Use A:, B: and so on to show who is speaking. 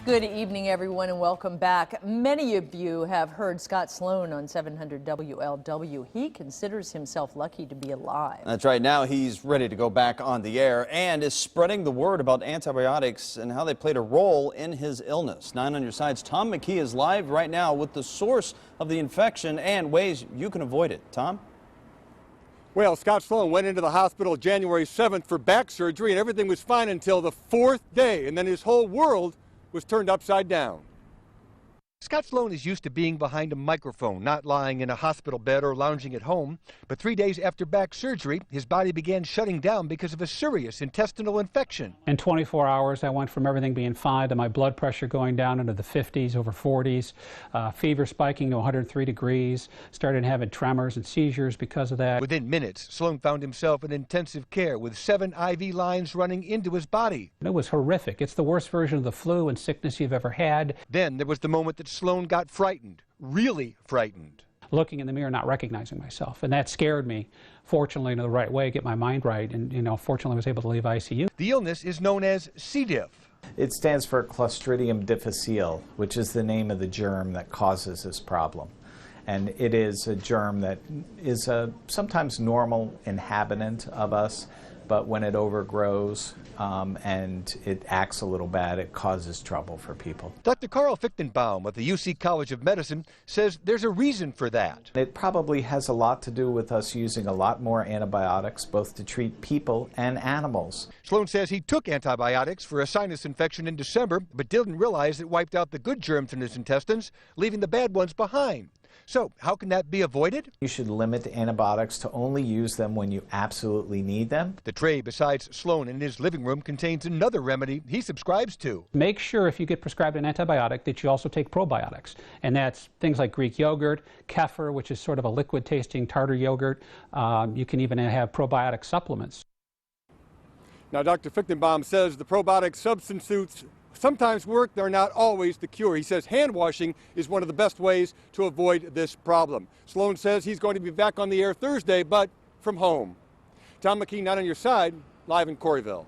A: Good evening, everyone, and welcome back. Many of you have heard Scott Sloan on 700 WLW. He considers himself lucky to be alive.
B: That's right. Now he's ready to go back on the air and is spreading the word about antibiotics and how they played a role in his illness. 9 on your side's Tom McKee is live right now with the source of the infection and ways you can avoid it. Tom?
C: Well, Scott Sloan went into the hospital January 7th for back surgery, and everything was fine until the 4th day, and then his whole world was turned upside down.
D: Scott Sloan is used to being behind a microphone, not lying in a hospital bed or lounging at home. But 3 days after back surgery, his body began shutting down because of a serious intestinal infection.
E: In 24 hours, I went from everything being fine to my blood pressure going down into the 50s, over 40s, fever spiking to 103 degrees, started having tremors and seizures because of that.
D: Within minutes, Sloan found himself in intensive care with 7 IV lines running into his body.
E: It was horrific. It's the worst version of the flu and sickness you've ever had.
D: Then there was the moment that Sloan got frightened, really frightened.
E: Looking in the mirror, not recognizing myself, and that scared me. Fortunately, in the right way, get my mind right, and fortunately, I was able to leave ICU.
D: The illness is known as C. diff.
F: It stands for Clostridium difficile, which is the name of the germ that causes this problem. And it is a germ that is a sometimes normal inhabitant of us, but when it overgrows and it acts a little bad, it causes trouble for people.
D: Dr. Carl Fichtenbaum at the UC College of Medicine says there's a reason for that.
F: It probably has a lot to do with us using a lot more antibiotics, both to treat people and animals.
D: Sloan says he took antibiotics for a sinus infection in December, but didn't realize it wiped out the good germs in his intestines, leaving the bad ones behind. So how can that be avoided?
F: You should limit antibiotics to only use them when you absolutely need them.
D: The tray besides Sloan in his living room contains another remedy he subscribes to.
E: Make sure if you get prescribed an antibiotic that you also take probiotics. And that's things like Greek yogurt, kefir, which is sort of a liquid tasting tartar yogurt. You can even have probiotic supplements.
C: Now, Dr. Fichtenbaum says the probiotic substitutes sometimes work, they're not always the cure. He says hand washing is one of the best ways to avoid this problem. Sloan says he's going to be back on the air Thursday, but from home. Tom McKee, 9 on your side, live in Corryville.